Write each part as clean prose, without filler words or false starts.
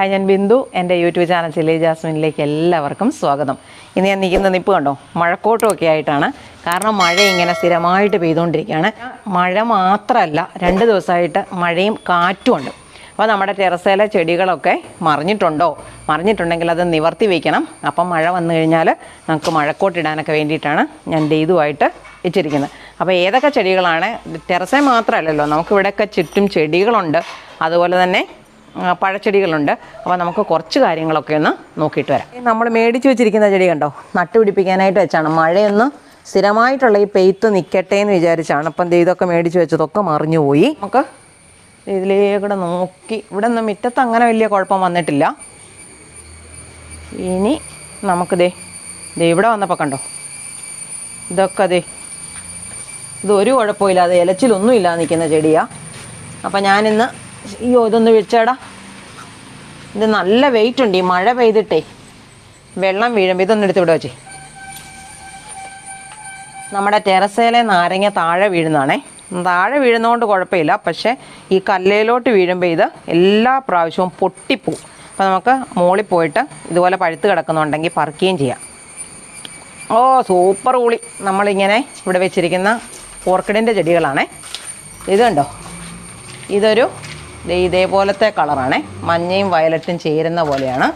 Hi, ഞാൻ ബിന്ദു. എൻ്റെ YouTube channel chilli ജാസ്മിനിലേക്ക് എല്ലാവർക്കും സ്വാഗതം. ഇന്ന് ഞാൻ നിൽക്കുന്ന നിപ്പ് കണ്ടോ, മഴക്കോട്ടുമൊക്കെ ആയിട്ടാണ്. കാരണം മഴ ഇങ്ങനെ സ്ഥിരമായിട്ട് പെയ്തുകൊണ്ടിരിക്കുകയാണ്. മഴ മാത്രമല്ല, 2 ദിവസമായിട്ട് മഴയും കാറ്റും ഉണ്ട്. അപ്പോൾ നമ്മുടെ ടെറസിലെ ചെടികളൊക്കെ മറിഞ്ഞിട്ടുണ്ടെങ്കിൽ അത് നിവർത്തി വയ്ക്കണം. അപ്പം മഴ വന്നു കഴിഞ്ഞാൽ നമുക്ക് മഴക്കോട്ടിടാനൊക്കെ വേണ്ടിയിട്ടാണ് ഞാൻ ഇതുമായിട്ട് വെച്ചിരിക്കുന്നത്. അപ്പോൾ ഏതൊക്കെ ചെടികളാണ്, ടെറസേ മാത്രമല്ലല്ലോ, നമുക്കിവിടെയൊക്കെ ചുറ്റും ചെടികളുണ്ട്, അതുപോലെ തന്നെ പഴച്ചെടികളുണ്ട്. അപ്പോൾ നമുക്ക് കുറച്ച് കാര്യങ്ങളൊക്കെ ഒന്ന് നോക്കിയിട്ട് വരാം. നമ്മൾ മേടിച്ച് വെച്ചിരിക്കുന്ന ചെടി കണ്ടോ, നട്ടുപിടിപ്പിക്കാനായിട്ട് വെച്ചാണ്. മഴയൊന്ന് സ്ഥിരമായിട്ടുള്ള ഈ പെയ്ത്ത് നിൽക്കട്ടെ എന്ന് വിചാരിച്ചാണ്. അപ്പം ഇതൊക്കെ മേടിച്ച് വെച്ചതൊക്കെ മറിഞ്ഞു പോയി. നമുക്ക് ഇതിലേക്കൂടെ നോക്കി, ഇവിടെ നിന്ന് മുറ്റത്ത് അങ്ങനെ വലിയ കുഴപ്പം വന്നിട്ടില്ല. ഇനി നമുക്ക് ഇവിടെ വന്നപ്പോൾ കണ്ടോ, ഇതൊക്കെ ഇതൊരു കുഴപ്പമില്ല, അത് ഇലച്ചിലൊന്നും ഇല്ലാതെ നിൽക്കുന്ന ചെടിയാണ്. അപ്പം ഞാനിന്ന് ഇതൊന്ന് വെച്ചേടാ, ഇത് നല്ല വെയിറ്റ് ഉണ്ട്. ഈ മഴ പെയ്തിട്ടേ വെള്ളം വീഴുമ്പോൾ ഇതൊന്നും എടുത്ത് ഇവിടെ വെച്ചേ. നമ്മുടെ ടെറസയിലെ നാരങ്ങ താഴെ വീഴുന്നതാണേ. താഴെ വീഴുന്നതുകൊണ്ട് കുഴപ്പമില്ല, പക്ഷേ ഈ കല്ലയിലോട്ട് വീഴുമ്പോൾ ഇത് എല്ലാ പ്രാവശ്യവും പൊട്ടിപ്പോവും. അപ്പോൾ നമുക്ക് മുകളിൽ പോയിട്ട് ഇതുപോലെ പഴുത്ത് കിടക്കുന്നുണ്ടെങ്കിൽ പറിക്കുകയും ചെയ്യാം. ഓ സൂപ്പർ കൂളി. നമ്മളിങ്ങനെ ഇവിടെ വെച്ചിരിക്കുന്ന ഓർക്കിഡിൻ്റെ ചെടികളാണേ. ഇത് കണ്ടോ, ഇതൊരു ഇതേപോലത്തെ കളറാണേ, മഞ്ഞയും വയലറ്റും ചേരുന്ന പോലെയാണ്.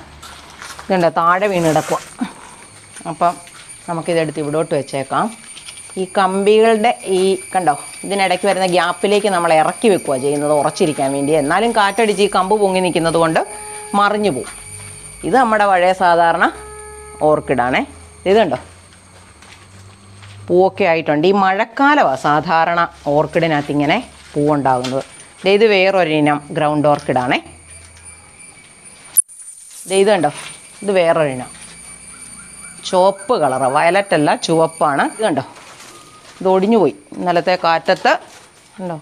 ഇതുണ്ടോ, താഴെ വീണ് കിടക്കുക. അപ്പം നമുക്കിതെടുത്ത് ഇവിടോട്ട് വെച്ചേക്കാം. ഈ കമ്പികളുടെ ഈ കണ്ടോ, ഇതിനിടയ്ക്ക് വരുന്ന ഗ്യാപ്പിലേക്ക് നമ്മൾ ഇറക്കി വെക്കുക ചെയ്യുന്നത്, ഉറച്ചിരിക്കാൻ വേണ്ടി. എന്നാലും കാറ്റടിച്ച് ഈ കമ്പ് പൊങ്ങി നിൽക്കുന്നത് കൊണ്ട് മറിഞ്ഞു പോവും. ഇത് നമ്മുടെ പഴയ സാധാരണ ഓർക്കിഡാണേ. ഇത് കണ്ടോ, പൂവൊക്കെ ആയിട്ടുണ്ട്. ഈ മഴക്കാലമാണ് സാധാരണ ഓർക്കിഡിനകത്ത് ഇങ്ങനെ പൂവുണ്ടാകുന്നത്. ഇത് വേറൊരിനം ഗ്രൗണ്ട് ഓർക്കിഡാണേ. ഇത് കണ്ടോ, ഇത് വേറൊരിനം ചുവപ്പ് കളറ്, വയലറ്റല്ല ചുവപ്പാണ്. ഇത് കണ്ടോ, ഇത് ഒടിഞ്ഞു പോയി ഇന്നലത്തെ കാറ്റത്ത്. കണ്ടോ,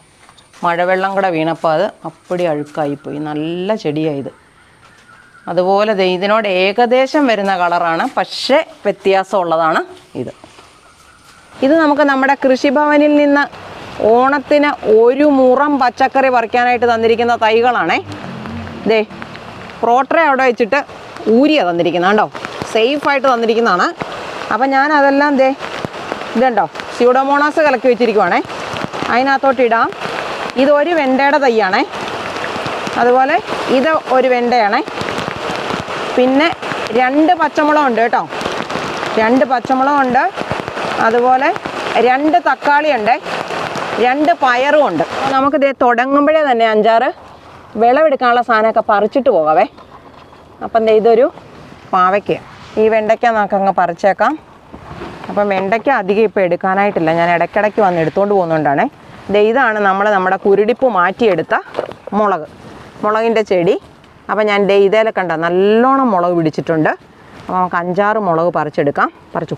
മഴവെള്ളം കൂടെ വീണപ്പോൾ അത് അപ്പടി അഴുക്കായിപ്പോയി. നല്ല ചെടിയായത്. അതുപോലെ ഇതിനോട് ഏകദേശം വരുന്ന കളറാണ്, പക്ഷേ വ്യത്യാസമുള്ളതാണ് ഇത്. ഇത് നമുക്ക് നമ്മുടെ കൃഷിഭവനിൽ നിന്ന് ഓണത്തിന് 1 മുറം പച്ചക്കറി പറിക്കാനായിട്ട് തന്നിരിക്കുന്ന തൈകളാണേ. പ്രോട്ടറെ അവിടെ വെച്ചിട്ട് ഊരിയാണ് തന്നിരിക്കുന്നത് കണ്ടോ, സേഫായിട്ട് തന്നിരിക്കുന്നതാണ്. അപ്പം ഞാൻ അതെല്ലാം ഇതുണ്ടോ, സ്യൂഡോമോണാസ് കലക്കി വെച്ചിരിക്കുവാണേ, അതിനകത്തോട്ട് ഇടാം. ഇതൊരു വെണ്ടയുടെ തൈയാണേ. അതുപോലെ ഇത് ഒരു വെണ്ടയാണേ. പിന്നെ 2 പച്ചമുളകുണ്ട് കേട്ടോ, 2 പച്ചമുളകുണ്ട്. അതുപോലെ 2 തക്കാളിയുണ്ട്, 2 പയറും ഉണ്ട്. നമുക്കിത് തുടങ്ങുമ്പോഴേ തന്നെ 5-6 വിളവെടുക്കാനുള്ള സാധനമൊക്കെ പറിച്ചിട്ട് പോകാവേ. അപ്പം ഇതൊരു പാവയ്ക്ക. ഈ വെണ്ടയ്ക്ക നമുക്കങ്ങ് പറിച്ചേക്കാം. അപ്പം വെണ്ടയ്ക്ക അധികം ഇപ്പോൾ എടുക്കാനായിട്ടില്ല, ഞാൻ ഇടയ്ക്കിടയ്ക്ക് വന്ന് എടുത്തുകൊണ്ട് പോകുന്നതുകൊണ്ടാണേ. ഇതാണ് നമ്മുടെ കുരുടിപ്പ് മാറ്റിയെടുത്ത മുളകിൻ്റെ ചെടി. അപ്പം ഞാൻ ഇതേലെ കണ്ട നല്ലോണം മുളക് പിടിച്ചിട്ടുണ്ട്. അപ്പോൾ നമുക്ക് 5-6 മുളക് പറിച്ചെടുക്കാം. പറിച്ചു,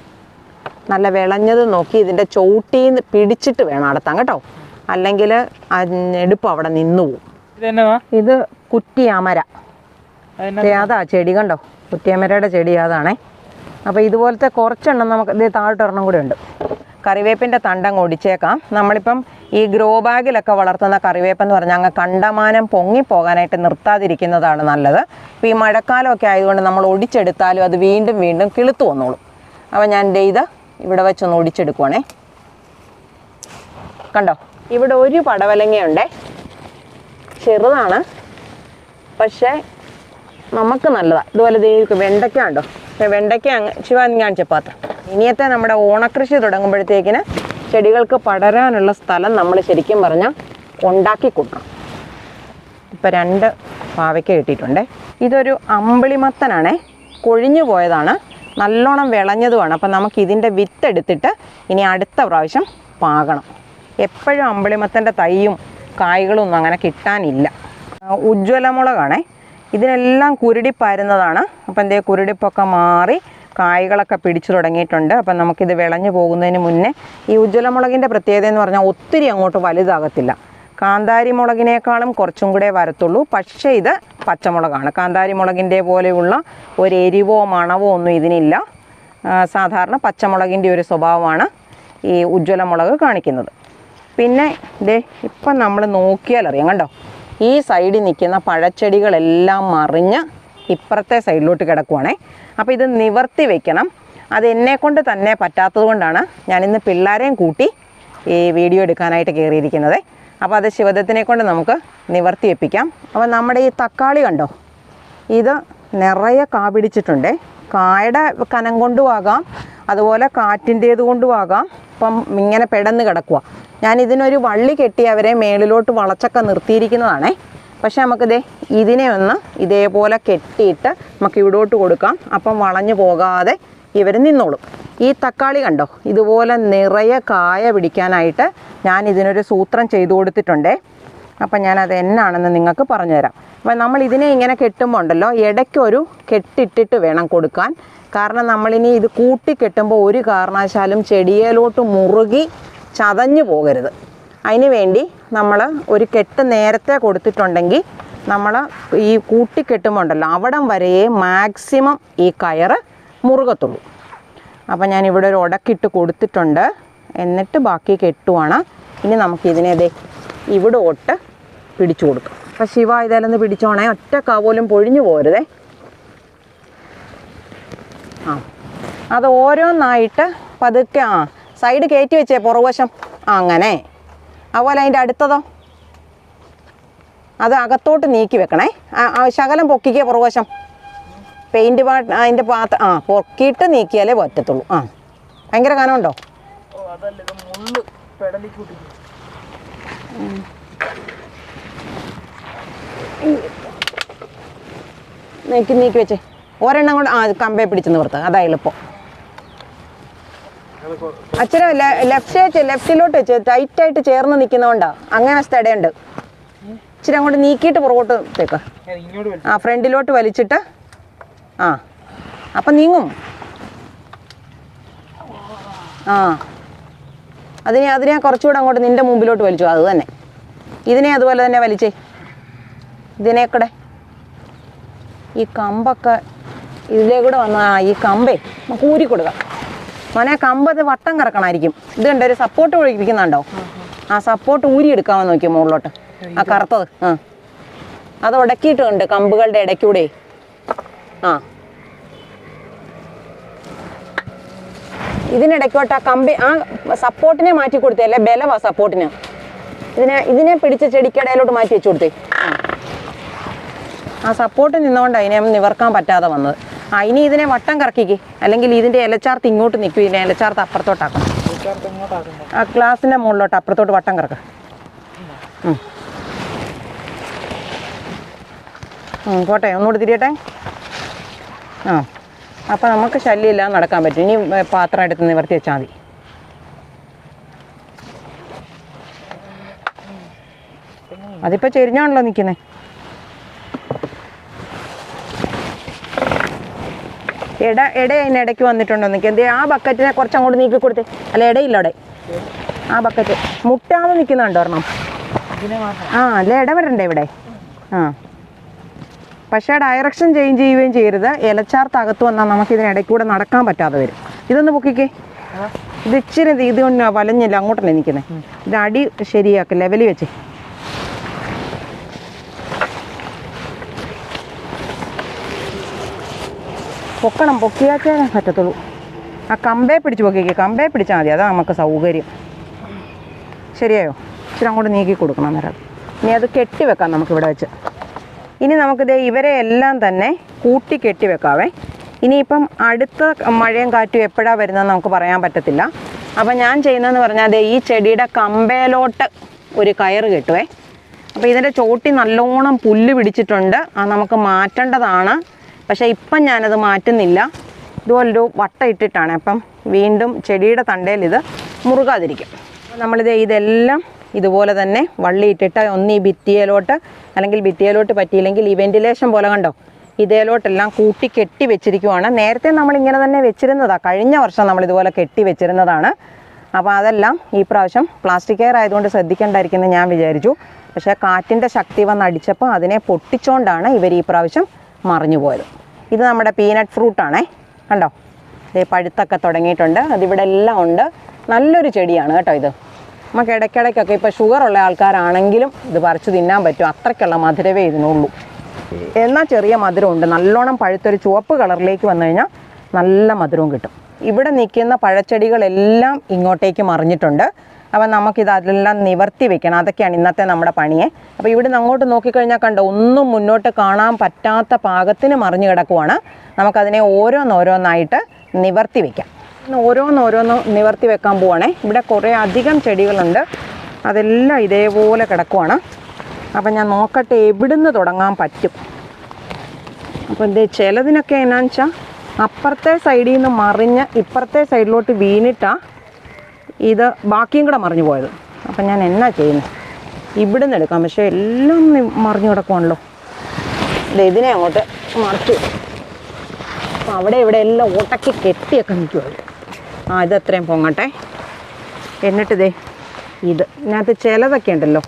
നല്ല വിളഞ്ഞത് നോക്കി ഇതിൻ്റെ ചവിട്ടിയിൽ നിന്ന് പിടിച്ചിട്ട് വേണം അടത്താൻ കേട്ടോ, അല്ലെങ്കിൽ എടുപ്പ് അവിടെ നിന്നു പോവും. ഇത് കുറ്റിയാമര, അതാ ചെടി കണ്ടോ, കുറ്റിയാമരയുടെ ചെടി അതാണേ. അപ്പോൾ ഇതുപോലത്തെ കുറച്ചെണ്ണം നമുക്ക് താഴോട്ടൊരെണ്ണം കൂടെ ഉണ്ട്. കറിവേപ്പിൻ്റെ തണ്ടങ്ങ് ഒടിച്ചേക്കാം. നമ്മളിപ്പം ഈ ഗ്രോ ബാഗിലൊക്കെ വളർത്തുന്ന കറിവേപ്പെന്ന് പറഞ്ഞാൽ അങ്ങ് കണ്ടമാനം പൊങ്ങിപ്പോകാനായിട്ട് നിർത്താതിരിക്കുന്നതാണ് നല്ലത്. ഇപ്പോൾ ഈ മഴക്കാലമൊക്കെ ആയതുകൊണ്ട് നമ്മൾ ഒടിച്ചെടുത്താലും അത് വീണ്ടും വീണ്ടും കിളുത്തു വന്നോളും. അപ്പോൾ ഞാൻ ഇത് ഇവിടെ വെച്ചൊന്ന് ഒടിച്ചെടുക്കുവാണേ. കണ്ടോ, ഇവിടെ ഒരു പടവലങ്ങയുണ്ടേ, ചെറുതാണ് പക്ഷേ നമുക്ക് നല്ലതാണ്. ഇതുപോലെ വെണ്ടയ്ക്ക ഉണ്ടോ, വെണ്ടയ്ക്ക ശിവാനി കാണിച്ചപ്പാത്രം. ഇനിയത്തെ നമ്മുടെ ഓണക്കൃഷി തുടങ്ങുമ്പോഴത്തേക്കിന് ചെടികൾക്ക് പടരാനുള്ള സ്ഥലം നമ്മൾ ശരിക്കും പറഞ്ഞാൽ ഉണ്ടാക്കി കൊടുക്കണം. ഇപ്പം 2 പാവയ്ക്ക കിട്ടിയിട്ടുണ്ടേ. ഇതൊരു അമ്പിളിമത്തനാണേ, കൊഴിഞ്ഞു പോയതാണ്, നല്ലോണം വിളഞ്ഞതുമാണ്. അപ്പം നമുക്ക് ഇതിൻ്റെ വിത്തെടുത്തിട്ട് ഇനി അടുത്ത പ്രാവശ്യം പാകണം. എപ്പോഴും അമ്പിളിമത്തൻ്റെ തൈയും കായ്കളും ഒന്നും അങ്ങനെ കിട്ടാനില്ല. ഉജ്ജ്വലമുളകാണേ, ഇതിനെല്ലാം കുരുടിപ്പായിരുന്നതാണ്. അപ്പം കുരുടിപ്പൊക്കെ മാറി കായ്കളൊക്കെ പിടിച്ചു തുടങ്ങിയിട്ടുണ്ട്. അപ്പം നമുക്കിത് വിളഞ്ഞു പോകുന്നതിന് മുന്നേ ഈ ഉജ്ജ്വലമുളകിൻ്റെ പ്രത്യേകത എന്ന് പറഞ്ഞാൽ ഒത്തിരി അങ്ങോട്ട് വലുതാകത്തില്ല. കാന്താരി മുളകിനേക്കാളും കുറച്ചും കൂടെ വരത്തുള്ളൂ. പക്ഷേ ഇത് പച്ചമുളകാണ്. കാന്താരി മുളകിൻ്റെ പോലെയുള്ള ഒരു എരിവോ മണവോ ഒന്നും ഇതിനില്ല. സാധാരണ പച്ചമുളകിൻ്റെ ഒരു സ്വഭാവമാണ് ഈ ഉജ്ജ്വല മുളക് കാണിക്കുന്നത്. പിന്നെ ഇപ്പം നമ്മൾ നോക്കിയാൽ അറിയാം കണ്ടോ, ഈ സൈഡിൽ നിൽക്കുന്ന പഴച്ചെടികളെല്ലാം മറിഞ്ഞ് ഇപ്പുറത്തെ സൈഡിലോട്ട് കിടക്കുവാണേ. അപ്പോൾ ഇത് നിവർത്തി വെക്കണം. അത് എന്നെക്കൊണ്ട് തന്നെ പറ്റാത്തത് കൊണ്ടാണ് ഞാനിന്ന് പിള്ളേരെയും കൂട്ടി ഈ വീഡിയോ എടുക്കാനായിട്ട് കയറിയിരിക്കുന്നത്. അപ്പോൾ അത് ശിവദത്തിനെ കൊണ്ട് നമുക്ക് നിവർത്തി വെപ്പിക്കാം. അപ്പോൾ നമ്മുടെ ഈ തക്കാളി കണ്ടോ, ഇത് നിറയെ കാ പിടിച്ചിട്ടുണ്ട്. കായുടെ കനം കൊണ്ടും ആകാം, അതുപോലെ കാറ്റിൻ്റേത് കൊണ്ടും ആകാം. ഇപ്പം ഇങ്ങനെ പെടന്ന് കിടക്കുക. ഞാൻ ഇതിനൊരു വള്ളി കെട്ടി അവരെ മേളിലോട്ട് വളച്ചൊക്കെ നിർത്തിയിരിക്കുന്നതാണേ. പക്ഷെ നമുക്കിതേ ഇതിനെ ഒന്ന് ഇതേപോലെ കെട്ടിയിട്ട് നമുക്ക് ഇവിടോട്ട് കൊടുക്കാം. അപ്പം വളഞ്ഞു പോകാതെ ഇവർ നിന്നോളും. ഈ തക്കാളി കണ്ടോ, ഇതുപോലെ നിറയെ കായ പിടിക്കാനായിട്ട് ഞാൻ ഇതിനൊരു സൂത്രം ചെയ്തു കൊടുത്തിട്ടുണ്ടേ. അപ്പം ഞാനത് എന്നാണെന്ന് നിങ്ങൾക്ക് പറഞ്ഞുതരാം. അപ്പം നമ്മൾ ഇതിനെ ഇങ്ങനെ കെട്ടുമ്പോൾ ഉണ്ടല്ലോ, ഇടയ്ക്കൊരു കെട്ടിട്ടിട്ട് വേണം കൊടുക്കാൻ. കാരണം നമ്മളിനി ഇത് കൂട്ടി കെട്ടുമ്പോൾ ഒരു കാരണവശാലും ചെടിയിലോട്ട് മുറുകി ചതഞ്ഞു പോകരുത്. അതിന് വേണ്ടി നമ്മൾ ഒരു കെട്ട് നേരത്തെ കൊടുത്തിട്ടുണ്ടെങ്കിൽ നമ്മൾ ഈ കൂട്ടി കെട്ടുമ്പോൾ ഉണ്ടല്ലോ, അവിടം വരെയേ മാക്സിമം ഈ കയറ് മുറുകത്തുള്ളൂ. അപ്പം ഞാനിവിടെ ഒരു ഉടക്കിട്ട് കൊടുത്തിട്ടുണ്ട്. എന്നിട്ട് ബാക്കി കെട്ടുവാണ്. ഇനി നമുക്കിതിനെ ഇവിടെ ഒട്ട് പിടിച്ചു കൊടുക്കാം. അപ്പം ശിവ ഇതേലൊന്ന് പിടിച്ചോണേ, ഒറ്റ കാ പോലും പൊഴിഞ്ഞു പോരുതേ. അത് ഓരോന്നായിട്ട് പതുക്കെ സൈഡ് കയറ്റി വെച്ചേ പുറകുവശം. അങ്ങനെ അതുപോലെ അതിൻ്റെ അടുത്തതോ അത് അകത്തോട്ട് നീക്കി വെക്കണേ. ശകലം പൊക്കിക്കേ പുറകുവശം. പെയിൻറ്റ് അതിൻ്റെ പൊക്കിയിട്ട് നീക്കിയാലേ പറ്റത്തുള്ളൂ. ഭയങ്കര കനമുണ്ടോ? നീക്കി വെച്ചേ. ഒരെണ്ണം കൊണ്ട് കമ്പേ പിടിച്ച് നിവർത്ത്, അതാ എളുപ്പം. അച്ഛനെ ലെഫ്റ്റിലോട്ട് വെച്ച് ടൈറ്റായിട്ട് ചേർന്ന് നിൽക്കുന്നതുകൊണ്ടാണ് അങ്ങനെ സ്ഥടയുണ്ട്. ഇച്ചിരി അങ്ങോട്ട് നീക്കിയിട്ട് പുറകോട്ട് തേക്ക്. ഫ്രണ്ടിലോട്ട് വലിച്ചിട്ട് അപ്പം നീങ്ങും. അതിനെ കുറച്ചുകൂടെ അങ്ങോട്ട് നിൻ്റെ മുമ്പിലോട്ട് വലിച്ചു. അത് തന്നെ ഇതിനെ അതുപോലെ തന്നെ വലിച്ചേ. ഇതിനേക്കൂടെ ഈ കമ്പൊക്കെ ഇതിലേ കൂടെ വന്ന ഈ കമ്പേ നമുക്ക് ഊരി കൊടുക്കാം. മോനെ കമ്പ് അത് വട്ടം കറക്കണമായിരിക്കും. ഇത് കണ്ടോ ഒരു സപ്പോർട്ട് ഒഴിക്കുന്നുണ്ടോ? ആ സപ്പോർട്ട് ഊരി എടുക്കാമെന്ന് നോക്കിയോ മുകളിലോട്ട്. ആ കറുത്തത് അത് ഉടക്കിയിട്ടുണ്ട് കമ്പുകളുടെ ഇടയ്ക്കൂടെ. ഇതിനിടയ്ക്കോട്ട് ആ കമ്പി സപ്പോർട്ടിനെ മാറ്റി കൊടുത്തല്ലേ, ബലവാ സപ്പോർട്ടിന്. ഇതിനെ പിടിച്ച് ചെടിക്കടയിലോട്ട് മാറ്റി വെച്ച് കൊടുത്തേ. ആ സപ്പോർട്ട് നിന്നുകൊണ്ട് അതിനെ നിവർക്കാൻ പറ്റാതെ വന്നത്. ഇനി ഇതിനെ വട്ടം കറക്കിക്ക്, അല്ലെങ്കിൽ ഇതിൻ്റെ ഇലച്ചാർത്ത് ഇങ്ങോട്ട് നിൽക്കും. ഇതിനെ ഇലച്ചാർത്ത് അപ്പുറത്തോട്ടാക്കണം. ആ ഗ്ലാസിൻ്റെ മുകളിലോട്ട് അപ്പുറത്തോട്ട് വട്ടം കറക്ക. പോട്ടെ, ഒന്നുകൂടി തിരിയട്ടെ. അപ്പം നമുക്ക് ശല്യമില്ലാതെ നടക്കാൻ പറ്റും. ഇനി പാത്രം എടുത്ത് നിവർത്തി വെച്ചാൽ മതി. അതിപ്പോൾ ചെരിഞ്ഞാണല്ലോ നിൽക്കുന്നത്. അതിനിടയ്ക്ക് വന്നിട്ടുണ്ടോ നിൽക്കുക. എന്തേ ആ ബക്കറ്റിനെ കുറച്ച് അങ്ങോട്ട് നീക്കി കൊടുത്തേ. അല്ല ഇടയില്ല അവിടെ. ആ ബക്കറ്റ് മുട്ടാതെ നിൽക്കുന്നുണ്ടോ ഒരെണ്ണം? അല്ല ഇടവരണ്ടേ ഇവിടെ. പക്ഷേ ഡയറക്ഷൻ ചേഞ്ച് ചെയ്യുകയും ചെയ്യരുത്. ഇലച്ചാർത്ത് അകത്ത് വന്നാൽ നമുക്ക് ഇതിനിടയ്ക്കൂടെ നടക്കാൻ പറ്റാതെ വരും. ഇതൊന്ന് പൊക്കിക്കേ. ഇത് ഇച്ചിരി ഇതുകൊണ്ട് വലഞ്ഞില്ല, അങ്ങോട്ടല്ലേ നിൽക്കുന്നത്. ഇത് അടി ശരിയാക്കി ലെവലിൽ വെച്ച്. പൊക്കണം, പൊക്കിയാച്ചേ പറ്റത്തുള്ളൂ. ആ കമ്പേ പിടിച്ച് പൊക്കിക്കേ. കമ്പേ പിടിച്ചാൽ മതി, അതാ നമുക്ക് സൗകര്യം. ശരിയായോ? ഇച്ചിരി അങ്ങോട്ട് നീക്കി കൊടുക്കണം അന്നേരം. ഇനി അത് കെട്ടി വെക്കാം നമുക്കിവിടെ വെച്ച്. ഇനി നമുക്കിത് ഇവരെ എല്ലാം തന്നെ കൂട്ടി കെട്ടി വെക്കാവേ. ഇനിയിപ്പം അടുത്ത മഴയും കാറ്റും എപ്പോഴാണ് വരുന്നതെന്ന് നമുക്ക് പറയാൻ പറ്റത്തില്ല. അപ്പം ഞാൻ ചെയ്യുന്നതെന്ന് പറഞ്ഞാൽ ഈ ചെടിയുടെ കമ്പയിലോട്ട് ഒരു കയറ് കെട്ടുവേ. അപ്പോൾ ഇതിൻ്റെ ചോട്ടി നല്ലോണം പുല്ല് പിടിച്ചിട്ടുണ്ട്. അത് നമുക്ക് മാറ്റേണ്ടതാണ്. പക്ഷേ ഇപ്പം ഞാനത് മാറ്റുന്നില്ല. ഇതുപോലൊരു വട്ട ഇട്ടിട്ടാണ്. അപ്പം വീണ്ടും ചെടിയുടെ തണ്ടയിൽ ഇത് മുറുകാതിരിക്കും. ഇതെല്ലാം ഇതുപോലെ തന്നെ വള്ളി ഇട്ടിട്ട് ഒന്ന് ഈ ഭിത്തിയിലോട്ട്, അല്ലെങ്കിൽ ഭിത്തിയിലോട്ട് പറ്റിയില്ലെങ്കിൽ ഈ വെന്റിലേഷൻ പോലെ കണ്ടോ, ഇതേലോട്ടെല്ലാം കൂട്ടി കെട്ടി വെച്ചിരിക്കുവാണ്. നേരത്തെ നമ്മളിങ്ങനെ തന്നെ വെച്ചിരുന്നതാണ്. കഴിഞ്ഞ വർഷം നമ്മളിതുപോലെ കെട്ടി വെച്ചിരുന്നതാണ്. അപ്പോൾ അതെല്ലാം ഈ പ്രാവശ്യം പ്ലാസ്റ്റിക് കെയർ ആയതുകൊണ്ട് ശ്രദ്ധിക്കേണ്ടായിരിക്കുമെന്ന് ഞാൻ വിചാരിച്ചു. പക്ഷേ കാറ്റിൻ്റെ ശക്തി വന്നടിച്ചപ്പോൾ അതിനെ പൊട്ടിച്ചുകൊണ്ടാണ് ഇവർ ഈ പ്രാവശ്യം മറിഞ്ഞു പോയത്. ഇത് നമ്മുടെ പീനട്ട് ഫ്രൂട്ടാണേ, കണ്ടോ, ഇത് പഴുത്തൊക്കെ തുടങ്ങിയിട്ടുണ്ട്. അതിവിടെ എല്ലാം ഉണ്ട്. നല്ലൊരു ചെടിയാണ് കേട്ടോ ഇത്. നമുക്ക് ഇടയ്ക്കിടയ്ക്കൊക്കെ ഇപ്പോൾ ഷുഗറുള്ള ആൾക്കാരാണെങ്കിലും ഇത് പറിച്ച് തിന്നാൻ പറ്റും. അത്രയ്ക്കുള്ള മധുരമേ ഇതിനുള്ളൂ. എന്നാൽ ചെറിയ മധുരമുണ്ട്. നല്ലോണം പഴുത്തൊരു ചുവപ്പ് കളറിലേക്ക് വന്നു കഴിഞ്ഞാൽ നല്ല മധുരവും കിട്ടും. ഇവിടെ നിൽക്കുന്ന പഴച്ചെടികളെല്ലാം ഇങ്ങോട്ടേക്ക് മറിഞ്ഞിട്ടുണ്ട്. അപ്പം നമുക്കിത് അതെല്ലാം നിവർത്തി വെക്കണം. അതൊക്കെയാണ് ഇന്നത്തെ നമ്മുടെ പണിയെ. അപ്പോൾ ഇവിടെ നിന്ന് അങ്ങോട്ട് നോക്കിക്കഴിഞ്ഞാൽ കണ്ടോ, ഒന്നും മുന്നോട്ട് കാണാൻ പറ്റാത്ത പാകത്തിന് മറിഞ്ഞു കിടക്കുവാണ്. നമുക്കതിനെ ഓരോന്നോരോന്നായിട്ട് നിവർത്തി വെക്കാം. ഓരോന്നോരോന്ന് നിവർത്തി വെക്കാൻ പോവാണേ. ഇവിടെ കുറേ അധികം ചെടികളുണ്ട്. അതെല്ലാം ഇതേപോലെ കിടക്കുവാണ്. അപ്പം ഞാൻ നോക്കട്ടെ എവിടുന്ന് തുടങ്ങാൻ പറ്റും. അപ്പോൾ ചിലതിനൊക്കെ എന്നാന്ന് വെച്ചാൽ അപ്പുറത്തെ സൈഡിൽ നിന്ന് മറിഞ്ഞ് ഇപ്പുറത്തെ സൈഡിലോട്ട് വീണിട്ടാണ് ഇത് ബാക്കിയും കൂടെ മറിഞ്ഞു പോയത്. അപ്പം ഞാൻ എന്നാ ചെയ്യുന്നത്, ഇവിടുന്ന് എടുക്കാം. പക്ഷേ എല്ലാം മറിഞ്ഞു കിടക്കുവാണല്ലോ. ഇതിനെ അങ്ങോട്ട് മറിച്ചു. അപ്പം അവിടെ ഇവിടെ എല്ലാം ഓട്ടക്കി കെട്ടിയൊക്കെ നിൽക്കുമല്ലോ. ഇത് എത്രയും പൊങ്ങട്ടെ. എന്നിട്ട് ഇതിനകത്ത് ചിലതൊക്കെ ഉണ്ടല്ലോ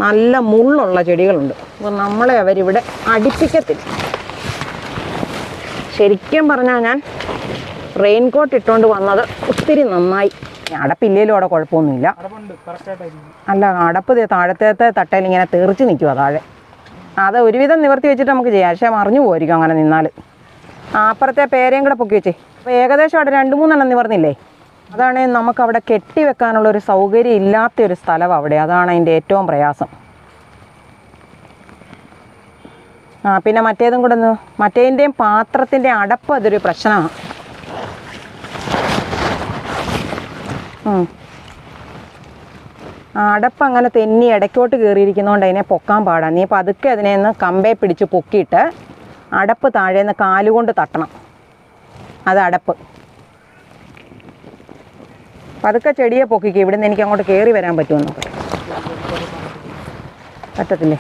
നല്ല മുള്ളുള്ള ചെടികളുണ്ട്. അപ്പോൾ നമ്മളെ അവരിവിടെ അടുപ്പിക്കത്തില്ല. ശരിക്കും പറഞ്ഞാൽ ഞാൻ റെയിൻകോട്ട് ഇട്ടുകൊണ്ട് വന്നത് ഒത്തിരി നന്നായി. അടപ്പില്ലേലും അവിടെ കുഴപ്പമൊന്നുമില്ല. അല്ല, അടപ്പ് താഴത്തെ തട്ടയിൽ ഇങ്ങനെ തെറിച്ച് നിൽക്കുക താഴെ. അത് ഒരുവിധം നിവർത്തി വെച്ചിട്ട് നമുക്ക് ചെയ്യാം. പക്ഷേ മറിഞ്ഞു പോയിരിക്കും അങ്ങനെ നിന്നാൽ. അപ്പുറത്തെ പേരയും കൂടെ പൊക്കി വെച്ചേ. അപ്പോൾ ഏകദേശം അവിടെ 2-3 നിവർന്നില്ലേ. അതാണ് നമുക്കവിടെ കെട്ടി വെക്കാനുള്ളൊരു സൗകര്യം ഇല്ലാത്തൊരു സ്ഥലം അവിടെ. അതാണ് അതിൻ്റെ ഏറ്റവും പ്രയാസം. പിന്നെ മറ്റേതും കൂടെ മറ്റേതിൻ്റെയും പാത്രത്തിൻ്റെ അടപ്പ് അതൊരു പ്രശ്നമാണ്. അടപ്പ് അങ്ങനെ തെന്നി ഇടയ്ക്കോട്ട് കയറിയിരിക്കുന്നതുകൊണ്ട് അതിനെ പൊക്കാൻ പാടാം. നീ പതുക്കെ അതിനെ ഒന്ന് കമ്പേ പിടിച്ച് പൊക്കിയിട്ട് അടപ്പ് താഴേന്ന് കാലുകൊണ്ട് തട്ടണം. അത് അടപ്പ്. പതുക്കെ ചെടിയെ പൊക്കിക്കുക. ഇവിടുന്ന് എനിക്ക് അങ്ങോട്ട് കയറി വരാൻ പറ്റുമെന്നോ? പറ്റത്തില്ലേ?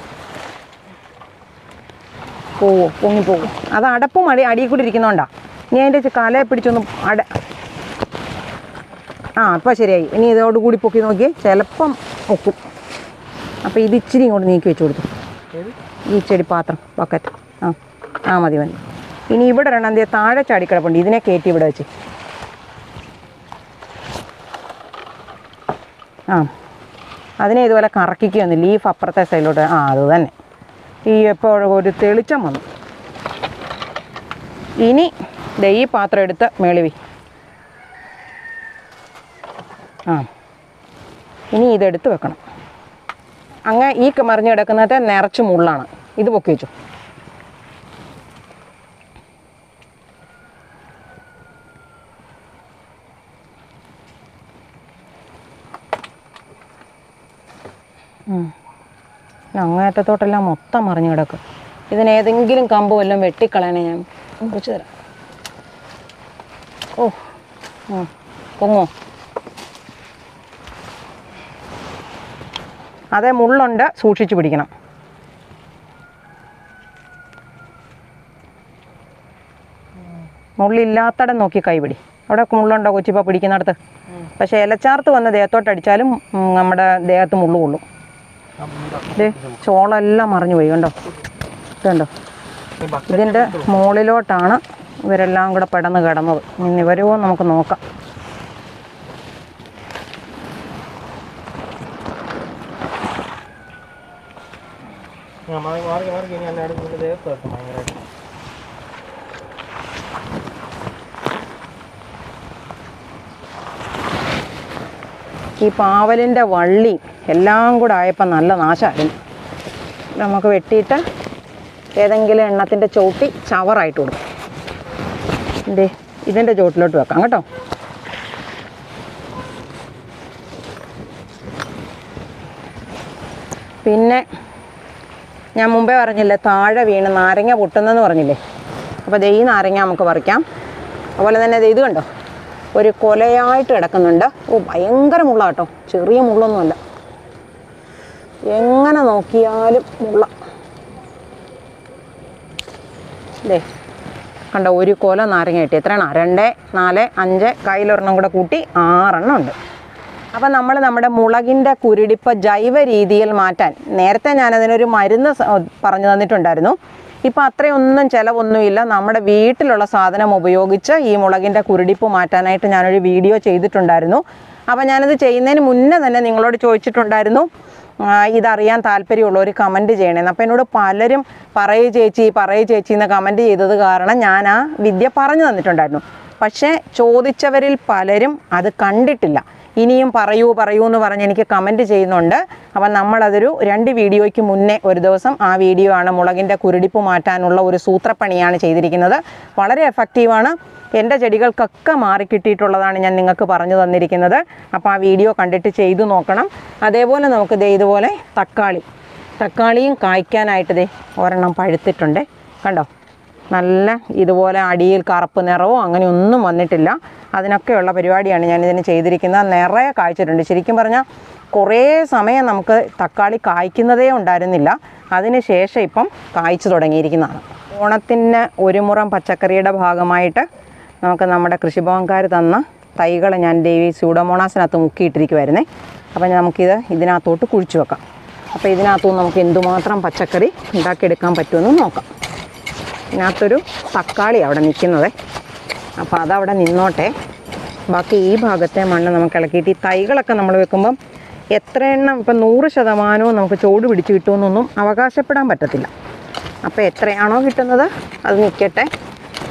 പോവോ? പൊങ്ങിപ്പോകും. അത് അടപ്പും അടിയിൽ കൂടി ഇരിക്കുന്നതുകൊണ്ടാണ്. നീ അതിൻ്റെ കലയെ പിടിച്ചൊന്ന് ഇപ്പോൾ ശരിയായി. ഇനി ഇതോട് കൂടി പൊക്കി നോക്കി ചിലപ്പം ഒക്കും. അപ്പോൾ ഇത് ഇച്ചിരി ഇങ്ങോട്ട് നീക്കി വെച്ച് കൊടുത്തു. ഈ ചെടി പാത്രം ബക്കറ്റ് മതി. ഇനി ഇവിടെ രണ്ടാം താഴെ ചാടിക്കിടപ്പുണ്ട്. ഇതിനെ കയറ്റി ഇവിടെ വെച്ച് അതിനെ ഇതുപോലെ കറക്കിക്കൊന്ന് ലീഫ് അപ്പുറത്തെ സൈഡിലോട്ട്. അത് തന്നെ. ഇപ്പോൾ ഒരു തെളിച്ചം വന്നു. ഇനി ഈ പാത്രം എടുത്ത് മേളിവി. ഇനി ഇതെടുത്ത് വെക്കണം. അങ്ങനെ ഈ മറിഞ്ഞ് കിടക്കുന്നത് നിറച്ച് മുള്ളാണ്. ഇത് പൊക്കി വെച്ചു. അങ്ങേറ്റത്തോട്ടെല്ലാം മൊത്തം മറിഞ്ഞു കിടക്കും. ഇതിനേതെങ്കിലും കമ്പ് വല്ലതും വെട്ടിക്കളയണേ. ഞാൻ കുറിച്ച് തരാം. പൊങ്ങോ? അതേ മുള്ളുണ്ട്, സൂക്ഷിച്ച് പിടിക്കണം. മുള്ളില്ലാത്തടം നോക്കി കൈപിടി. അവിടെ മുള്ളുണ്ടോ കൊച്ചിപ്പോൾ പിടിക്കുന്നിടത്ത്? പക്ഷേ ഇലച്ചാർത്ത് വന്ന് ദേഹത്തോട്ടടിച്ചാലും നമ്മുടെ ദേഹത്ത് മുള്ളു കൊള്ളും. ചോളെല്ലാം മറിഞ്ഞു പോയി. കണ്ടോ? ഇതുണ്ടോ? ഇതിൻ്റെ മുകളിലോട്ടാണ് ഇവരെല്ലാം കൂടെ പെടന്ന് കിടന്നത്. ഇനി വരുമോ നമുക്ക് നോക്കാം. ഈ പാവലിൻ്റെ വള്ളി എല്ലാം കൂടെ ആയപ്പോൾ നല്ല നാശമായിരുന്നു. നമുക്ക് വെട്ടിയിട്ട് ഏതെങ്കിലും എണ്ണത്തിൻ്റെ ചോട്ടി ചവറായിട്ട് കൊടുക്കും. ഇതിൻ്റെ ചോട്ടിലോട്ട് വെക്കാം കേട്ടോ. പിന്നെ ഞാൻ മുമ്പേ പറഞ്ഞില്ലേ താഴെ വീണ് നാരങ്ങ പൊട്ടുന്നെന്ന് പറഞ്ഞില്ലേ. അപ്പോൾ ഈ നാരങ്ങ നമുക്ക് പറിക്കാം. അതുപോലെ തന്നെ ഇത് കണ്ടോ, ഒരു കൊലയായിട്ട് കിടക്കുന്നുണ്ട്. ഭയങ്കര മുള്ള കേട്ടോ, ചെറിയ മുള്ളൊന്നുമല്ല. എങ്ങനെ നോക്കിയാലും മുള്ള. കണ്ടോ, ഒരു കൊല നാരങ്ങ കിട്ടി. എത്രയാണ്? 2, 4, 5 കയ്യിലൊരെണ്ണം കൂടെ കൂട്ടി 6 എണ്ണം ഉണ്ട്. അപ്പം നമ്മൾ നമ്മുടെ മുളകിൻ്റെ കുരുടിപ്പ് ജൈവ രീതിയിൽ മാറ്റാൻ നേരത്തെ ഞാനതിനൊരു മരുന്ന് പറഞ്ഞു തന്നിട്ടുണ്ടായിരുന്നു. ഇപ്പം അത്രയൊന്നും ചിലവൊന്നുമില്ല. നമ്മുടെ വീട്ടിലുള്ള സാധനം ഉപയോഗിച്ച് ഈ മുളകിൻ്റെ കുരുടിപ്പ് മാറ്റാനായിട്ട് ഞാനൊരു വീഡിയോ ചെയ്തിട്ടുണ്ടായിരുന്നു. അപ്പോൾ ഞാനിത് ചെയ്യുന്നതിന് മുന്നേ തന്നെ നിങ്ങളോട് ചോദിച്ചിട്ടുണ്ടായിരുന്നു ഇതറിയാൻ താല്പര്യമുള്ളവർ കമൻറ്റ് ചെയ്യണമെന്ന്. അപ്പോൾ എന്നോട് പലരും പറയൂ ചേച്ചി എന്ന് കമൻറ്റ് ചെയ്തത് കാരണം ഞാൻ ആ വിദ്യ പറഞ്ഞു തന്നിട്ടുണ്ടായിരുന്നു. പക്ഷേ ചോദിച്ചവരിൽ പലരും അത് കണ്ടിട്ടില്ല. ഇനിയും പറയൂ എന്ന് പറഞ്ഞ് എനിക്ക് കമൻറ്റ് ചെയ്യുന്നുണ്ട്. അപ്പം നമ്മളതൊരു 2 വീഡിയോയ്ക്ക് മുന്നേ ഒരു ദിവസം ആ വീഡിയോ ആണ് മുളകിൻ്റെ കുരുടിപ്പ് മാറ്റാനുള്ള ഒരു സൂത്രപ്പണിയാണ് ചെയ്തിരിക്കുന്നത്. വളരെ എഫക്റ്റീവാണ്. എൻ്റെ ചെടികൾക്കൊക്കെ മാറിക്കിട്ടിയിട്ടുള്ളതാണ് ഞാൻ നിങ്ങൾക്ക് പറഞ്ഞു തന്നിരിക്കുന്നത്. അപ്പോൾ ആ വീഡിയോ കണ്ടിട്ട് ചെയ്തു നോക്കണം. അതേപോലെ നമുക്ക് ഇതുപോലെ തക്കാളിയും കായ്ക്കാനായിട്ട് ഒരെണ്ണം പഴുത്തിട്ടുണ്ട്. കണ്ടോ, നല്ല ഇതുപോലെ അടിയിൽ കറുപ്പ് നിറവോ അങ്ങനെയൊന്നും വന്നിട്ടില്ല. അതിനൊക്കെയുള്ള പരിപാടിയാണ് ഞാനിതിന് ചെയ്തിരിക്കുന്നത്. നിറയെ കായ്ച്ചിട്ടുണ്ട്. ശരിക്കും പറഞ്ഞാൽ കുറേ സമയം നമുക്ക് തക്കാളി കായ്ക്കുന്നതേ ഉണ്ടായിരുന്നില്ല. അതിന് ശേഷം ഇപ്പം കായ്ച്ചു തുടങ്ങിയിരിക്കുന്നതാണ്. ഓണത്തിന് ഒരു മുറം പച്ചക്കറിയുടെ ഭാഗമായിട്ട് നമുക്ക് നമ്മുടെ കൃഷിഭവൻകാർ തന്ന തൈകൾ ഞാൻ സ്യൂഡോമോണാസിനകത്ത് മുക്കിയിട്ടിരിക്കുമായിരുന്നേ. അപ്പോൾ ഇതിനകത്തോട്ട് കുഴിച്ചു വെക്കാം. അപ്പോൾ ഇതിനകത്തുനിന്ന് നമുക്ക് എന്തുമാത്രം പച്ചക്കറി ഉണ്ടാക്കിയെടുക്കാൻ പറ്റുമെന്ന് നോക്കാം. ഇതിനകത്തൊരു തക്കാളി അവിടെ നിൽക്കുന്നത്. അപ്പോൾ അതവിടെ നിന്നോട്ടെ. ബാക്കി ഈ ഭാഗത്തെ മണ്ണ് നമുക്ക് ഇളക്കിയിട്ട് ഈ തൈകളൊക്കെ നമ്മൾ വെക്കുമ്പം എത്ര എണ്ണം ഇപ്പം 100% നമുക്ക് ചോട് പിടിച്ച് കിട്ടുമെന്നൊന്നും അവകാശപ്പെടാൻ പറ്റത്തില്ല. അപ്പോൾ എത്രയാണോ കിട്ടുന്നത് അത് നിൽക്കട്ടെ.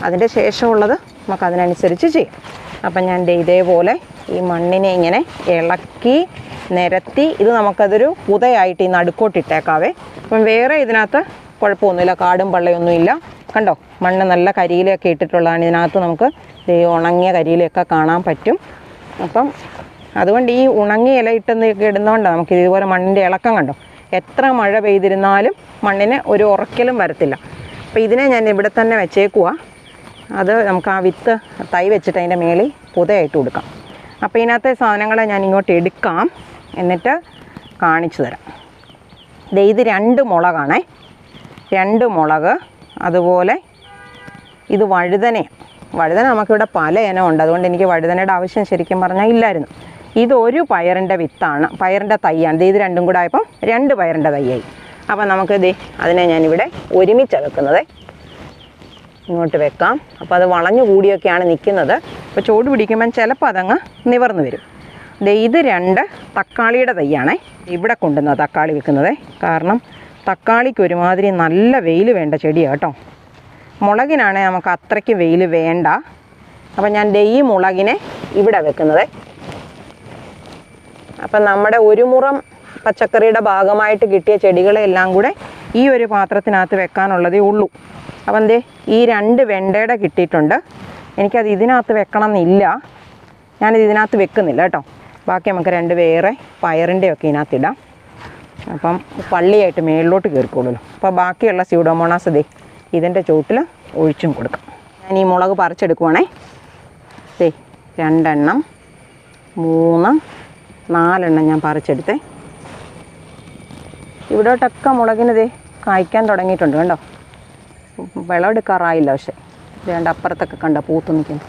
അതിൻ്റെ ശേഷമുള്ളത് നമുക്കതിനനുസരിച്ച് ചെയ്യാം. അപ്പം ഞാൻ ഇതേപോലെ ഈ മണ്ണിനെ ഇങ്ങനെ ഇളക്കി നിരത്തി ഇത് നമുക്കതൊരു പുതയായിട്ട് ഈ നടുക്കോട്ടിട്ടേക്കാവേ. അപ്പം വേറെ ഇതിനകത്ത് കുഴപ്പമൊന്നുമില്ല, കാടും പള്ളയൊന്നുമില്ല. കണ്ടോ, മണ്ണ് നല്ല കരിയിലൊക്കെ ഇട്ടിട്ടുള്ളതാണ്. ഇതിനകത്ത് നമുക്ക് ഉണങ്ങിയ കരിയിലൊക്കെ കാണാൻ പറ്റും. അപ്പം അതുകൊണ്ട് ഈ ഉണങ്ങിയ ഇല ഇടുന്നതുകൊണ്ടാണ് നമുക്ക് ഇതുപോലെ മണ്ണിൻ്റെ ഇളക്കം കണ്ടോ. എത്ര മഴ പെയ്തിരുന്നാലും മണ്ണിന് ഒരു ഉറക്കലും വരത്തില്ല. അപ്പോൾ ഇതിനെ ഞാൻ ഇവിടെ തന്നെ വെച്ചേക്കുക. അത് നമുക്ക് ആ വിത്ത് തൈ വെച്ചിട്ട് അതിൻ്റെ മേളിൽ പുതയായിട്ട് കൊടുക്കാം. അപ്പോൾ ഇതിനകത്തെ സാധനങ്ങളെ ഞാൻ ഇങ്ങോട്ട് എടുക്കാം, എന്നിട്ട് കാണിച്ചു തരാം. ഇത് 2 മുളകാണേ. 2 മുളക്. അതുപോലെ ഇത് വഴുതന നമുക്കിവിടെ പല ഇനമുണ്ട്. അതുകൊണ്ട് എനിക്ക് വഴുതനയുടെ ആവശ്യം ശരിക്കും പറഞ്ഞാൽ ഇല്ലായിരുന്നു. ഇതൊരു പയറിൻ്റെ വിത്താണ്, പയറിൻ്റെ തൈയാണ്. ഇത് 2ഉം കൂടെ ആയപ്പോൾ 2 പയറിൻ്റെ തൈയായി. അപ്പോൾ നമുക്ക് അതിനെ ഞാനിവിടെ ഒരുമിച്ചാണ് വെക്കുന്നത്. ഇങ്ങോട്ട് വെക്കാം. അപ്പോൾ അത് വളഞ്ഞു കൂടിയൊക്കെയാണ് നിൽക്കുന്നത്. അപ്പോൾ ചോട് പിടിക്കുമ്പം ചിലപ്പോൾ അതങ്ങ് നിവർന്നു വരും. ഇത് 2 തക്കാളിയുടെ തൈയാണേ. ഇവിടെ കൊണ്ടുവന്ന തക്കാളി വെക്കുന്നത്. കാരണം തക്കാളിക്ക് ഒരുമാതിരി നല്ല വെയിൽ വേണ്ട ചെടിയാണ് കേട്ടോ. മുളകിനാണെങ്കിൽ നമുക്ക് അത്രയ്ക്ക് വെയിൽ വേണ്ട. അപ്പം ഞാൻ ഈ മുളകിനെ ഇവിടെ വെക്കുന്നത്. അപ്പം നമ്മുടെ ഒരു മുറം പച്ചക്കറിയുടെ ഭാഗമായിട്ട് കിട്ടിയ ചെടികളെല്ലാം കൂടെ ഈ ഒരു പാത്രത്തിനകത്ത് വെക്കാനുള്ളതേ ഉള്ളൂ. അപ്പം ഈ 2 വെണ്ടയുടെ കിട്ടിയിട്ടുണ്ട്. എനിക്കത് ഇതിനകത്ത് വെക്കണം എന്നില്ല. ഞാനിത് ഇതിനകത്ത് വെക്കുന്നില്ല കേട്ടോ. ബാക്കി നമുക്ക് 2 വേറെ പയറിൻ്റെയൊക്കെ ഇതിനകത്തിടാം. അപ്പം പള്ളിയായിട്ട് മേളിലോട്ട് കയറിക്കോളൂല്ലോ. അപ്പോൾ ബാക്കിയുള്ള സ്യൂഡോമോണാസ് ഇതിൻ്റെ ചുവട്ടിൽ ഒഴിച്ചും കൊടുക്കാം. ഞാൻ ഈ മുളക് പറിച്ചെടുക്കുവാണേ. 2 എണ്ണം 3 4 എണ്ണം ഞാൻ പറിച്ചെടുത്തേ. ഇവിടോട്ടൊക്കെ മുളകിന് കായ്ക്കാൻ തുടങ്ങിയിട്ടുണ്ട്. കണ്ടോ, വിളവെടുക്കാറായില്ല. പക്ഷേ അപ്പുറത്തൊക്കെ കണ്ടോ പൂത്ത് നിൽക്കുന്നു.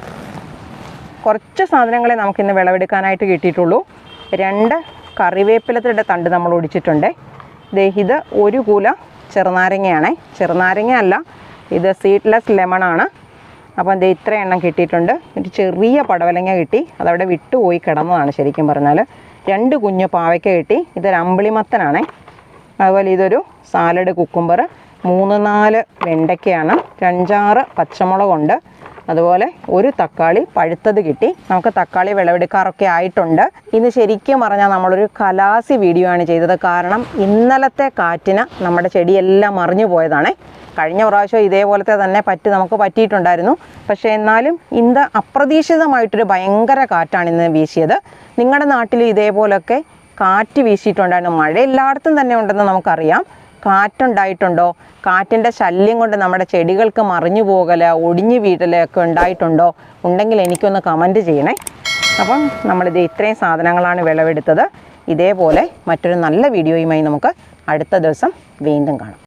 കുറച്ച് സാധനങ്ങളെ നമുക്കിന്ന് വിളവെടുക്കാനായിട്ട് കിട്ടിയിട്ടുള്ളൂ. 2 കറിവേപ്പിലത്തിൻ്റെ തണ്ട് നമ്മൾ ഒടിച്ചിട്ടുണ്ട്. ഇത് 1 കൂല ചെറുനാരങ്ങയാണേ. ചെറുനാരങ്ങ അല്ല, ഇത് സീഡ്ലെസ് ലെമണാണ്. അപ്പം ഇത്ര എണ്ണം കിട്ടിയിട്ടുണ്ട്. ഒരു ചെറിയ പടവലങ്ങ കിട്ടി, അതവിടെ വിട്ടുപോയി കിടന്നതാണ് ശരിക്കും പറഞ്ഞാൽ. 2 കുഞ്ഞു പാവയ്ക്ക കിട്ടി. ഇതൊരു അമ്പിളിമത്തനാണേ. അതുപോലെ ഇതൊരു സാലഡ് കുക്കുംബർ. 3-4 വെണ്ടയ്ക്കയാണ്. 5-6 പച്ചമുളകുണ്ട്. അതുപോലെ 1 തക്കാളി പഴുത്തത് കിട്ടി. നമുക്ക് തക്കാളി വിളവെടുക്കാറൊക്കെ ആയിട്ടുണ്ട്. ഇന്ന് ശരിക്കും പറഞ്ഞാൽ നമ്മളൊരു കലാസി വീഡിയോ ആണ് ചെയ്തത്. കാരണം ഇന്നലത്തെ കാറ്റിന് നമ്മുടെ ചെടിയെല്ലാം മറിഞ്ഞു പോയതാണ്. കഴിഞ്ഞ പ്രാവശ്യം ഇതേപോലത്തെ തന്നെ നമുക്ക് പറ്റിയിട്ടുണ്ടായിരുന്നു. പക്ഷേ എന്നാലും ഇന്ന് അപ്രതീക്ഷിതമായിട്ടൊരു ഭയങ്കര കാറ്റാണ് ഇന്ന് വീശിയത്. നിങ്ങളുടെ നാട്ടിൽ ഇതേപോലൊക്കെ കാറ്റ് വീശിയിട്ടുണ്ടായിരുന്നു. മഴ എല്ലായിടത്തും തന്നെ ഉണ്ടെന്ന് നമുക്കറിയാം. കാറ്റുണ്ടായിട്ടുണ്ടോ? കാറ്റിൻ്റെ ശല്യം കൊണ്ട് നമ്മുടെ ചെടികൾക്ക് മറിഞ്ഞു പോകല്, ഒടിഞ്ഞു വീഴലൊക്കെ ഉണ്ടായിട്ടുണ്ടോ? ഉണ്ടെങ്കിൽ എനിക്കൊന്ന് കമൻറ്റ് ചെയ്യണേ. അപ്പം നമ്മളിത് ഇത്രയും സാധനങ്ങളാണ് വിളവെടുത്തത്. ഇതേപോലെ മറ്റൊരു നല്ല വീഡിയോയുമായി നമുക്ക് അടുത്ത ദിവസം വീണ്ടും കാണാം.